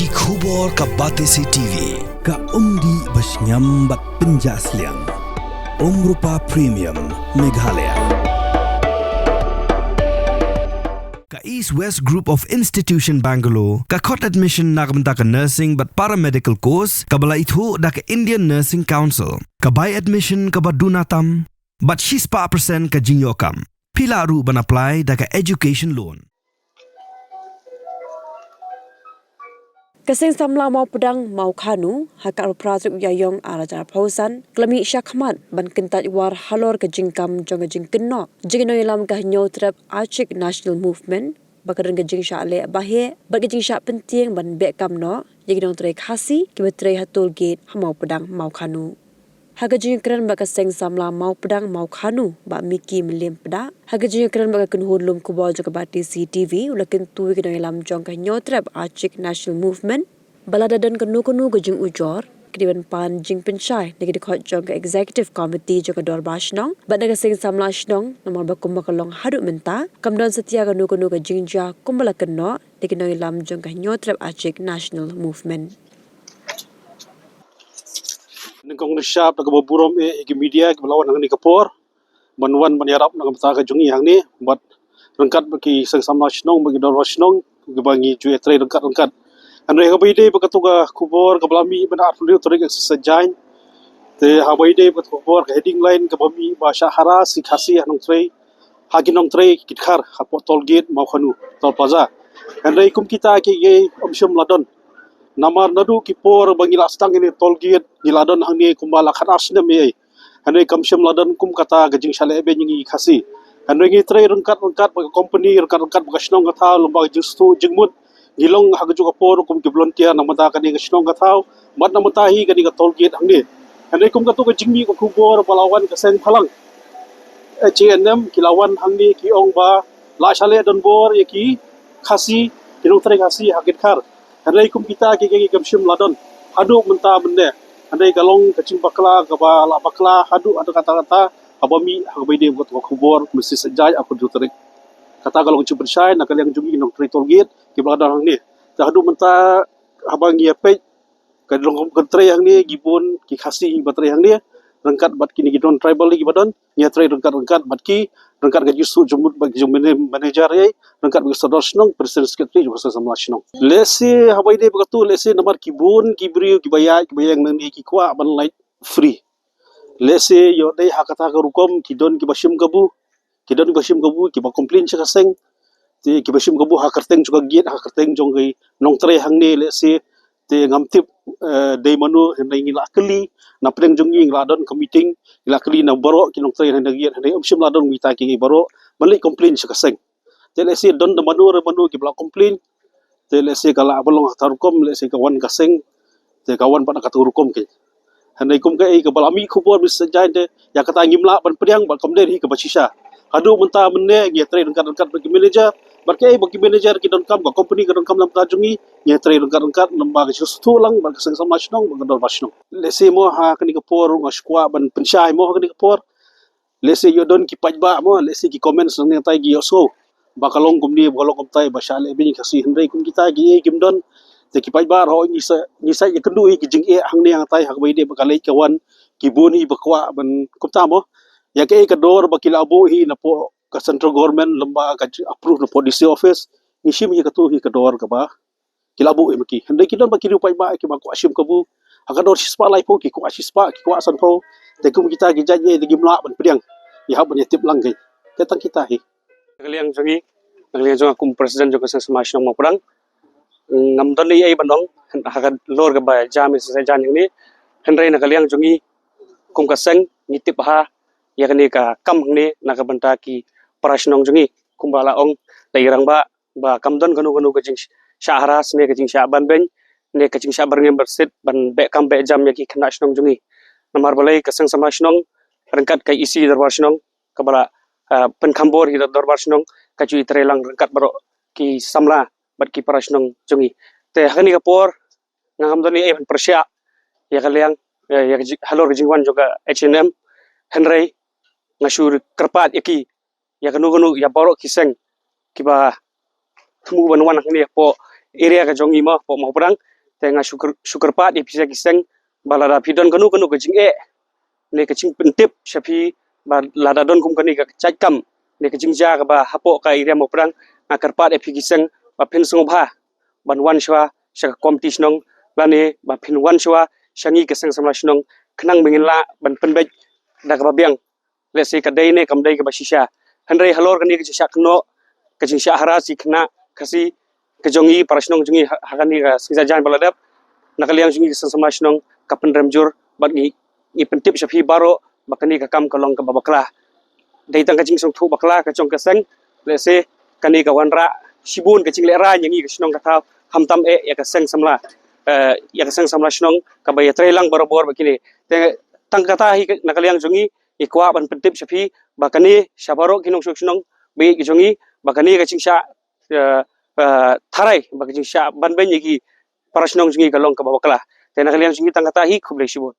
Ki khubor ka Batesi TV. Ka umdi basnyam bat penjaslian. Rupa Premium Meghalaya. Ka East West Group of Institution Bangalore. Ka khot admission nagamta ka nursing but paramedical course. Ka bala ithu da ka Indian Nursing Council. Ka buy admission ka badunatam. But she's pa percent ka jinyokam. Pila ru ban apply da ka education loan. Kasing samla mau pedang mau khanu hakar prajuk yayong arajar pausan klami syakmat ban kentat war halor ke jingkam jong jing kenno jingno ilam ka nyo trap Archik National Movement bakaran ke jing sha le bahe bag jing sha penting ban be kam no jingno tre khasi ke tre hatul gate mau pedang mau khanu haga jing kran ba kasing samla mau pedang mau khanu ba miki melim peda haga jing kran ba kan hulum ku bol jog ba TV ulakin tu ke ilam jong ka nyo trap Archik National Movement balada dan kenu gejing ujor kediban pan jing penchai negi dekhot jong ka executive committee jong ka dor bashnong bada ka sing samla shnong nomor ba kumbakalong hadu menta kamdon setia kenu gejing ja kumbala kenno negi no ilam jong ka nyo trap Archik National Movement Nengkong syap nak berburom ke media ke melawan hang ni kapor banwan menyarap nak mata ke jungi hang ni buat rengkat bagi sama snong bagi dor snong bagi ju etre rengkat andre habaide bakatuga kubor ke belami benda arfulio torik sejain te habaide bakubor ke heading line ke bami bahasa hara sikhasi anong tre haginong tre kitkhar hapo tol gate mau khanu tol plaza andre kum kita ke omsyam ladon namar nadu kipor bagi lastang ini tol gate giladon hang ni kumbala kharas ne me hane kamsyam ladon kum kata gajing shale be ngi khasi hane ngi tre rengkat bagi company rengkat bagasnong kata lomba justu jingmut gilong hag juga por kum ki volunteer namata kani gasnong kata mat namatahi kani ka tol gate hang ni hane kum katu ka jingmi ko kubor balawan ka seng phalang CNM kilawan hang ni ki ong ba la shale don bor ye ki khasi kilong tre khasi hagit khar Andai kum kita ke kamsyum ladon hadu menta benda andai galong kacing bakla kaba la bakla hadu ada kata-kata abami habaide buat kubor mesti sejai aku jutrik kata galong cipin syai nak yang jungi nong tol gate ke belakang ni hadu menta abang ya pe kadong kontre yang ni gibon ki khasi batre yang ni rengkat bat kini gidon tribal lagi badan nya tre rengkat bat ki rengkat gaji su jumut bagi jumene manager ye rengkat bagi sadar snong presiden sekretari juga sama snong lesi habaide begatu lesi nomor kibun kibri kibayang nani ki kwa ban light free lesi yo dei hakata ka rukom kidon ki bashim gabu ki ba complain cha kaseng ti ki bashim gabu hakarteng juga giat hakarteng jonggai nong tre hang ni lesi te ngamtip dei manu hendai ngila keli na pedeng jongi ngladon ke meeting ngila keli na baro kinong tre hendai giat hendai opsim ladon mita ki baro balik complain sakaseng te lesi don de manu ki bla complain te lesi kala abalong tarukom lesi kawan kaseng te kawan pada katurukom ke hendai kum ke balami khubor bis jain de ya kata ngimla ban pedang bal komden hi ke basisha hadu menta menne ngi tre rengkat bagi manager bagi manager ki don kam ko company ki don kam lam tajungi nya tre rengkat lembaga justu lang bal keseng sama snong bal dor basnong lesi mo ha kani kapor ngaskwa ban pensyai mo kani kapor lesi yo don ki pajba mo lesi ki comments nang tai gi yoso bakalong kumni bakalong kumtai basale bin kasi hendai kum kita gi gimdon te ki pajba ro ni sa ye kendu ki jing hang ni ang tai hak baide bakalai kawan ki boni bakwa ban kumta mo ya ke dor bakila abu hi na po ka central government lembaga approve na po DC office ngishim hi katu hi kador ka ba kilabu maki hendai kidon bakiru pai ba ki ba ko asim kabu hakador sispa lai po ki ko asispa ki ko asan po te kum kita gi jaje de gimla ban pedang ya ban tip lang kai tetang kita hi kaliang jongi kum presiden joka sama mo perang ngamdon li ai bandong hakan lor ka ba jam se jan ni hendai na kaliang jongi kum ka seng nitip ha ya kani ka kam ni na ka banta ki parasnong jungi kumbala ong tairang ba kamdon kanu ka jing syaharas ne ka jing syaban ben ne ka jing syabar ngem bersit ban be kam be jam ya ki khna snong jungi namar balai ka sang sama snong rengkat kai isi darbar snong ka bala pen khambor hi darbar snong ka cui trelang rengkat baro ki samla bat ki parasnong jungi te hani ka por ngam doni e persya ya kaliang ya halor jingwan juga H&M Henry ngasur kerpat iki ya kanu ya borok kiseng kiba temu banwan ni po area ka jongi ma po mau perang tenga syukur pat di pisa kiseng balada pidon kanu ke jing ne ke jing pentip syafi balada don kum kani ka cakam ne ke jing ja ka ba hapo ka area mau perang akar pat epi kiseng ba pin sungobha ban wan shwa syak competition nong lane ba pin wan shwa shangi ke sang samla shnong khnang mengin la ban penbej da ka biang le se ka dai ne kam dai ka ba shisha handrai halor kani ke syak no ke jing syak hara si khna kasi kejongi parasnong jongi hakani ka sisa jan baladap nakaliang jongi sang samla shnong kapen ramjur bat ngi pentip syafi baro bakani ka kam kalong ka babakla dai tang ka jing song thu bakla ka chong ka sang le se kani ka wanra shibun ka ching le ra nyangi ka shnong ka tha hamtam ya ka sang samla ya ka sang samla shnong ka ba ya trelang barobor bakini te tang kata hi nakaliang jongi ikwa ban pentip syafi bakani shabaro kinong shnong be ki jongi bakani ka chingsha tharai bagi sya ban ben yagi parasnong jongi kalong ka babakla te nakaliang jongi tang kata hi khuble shibun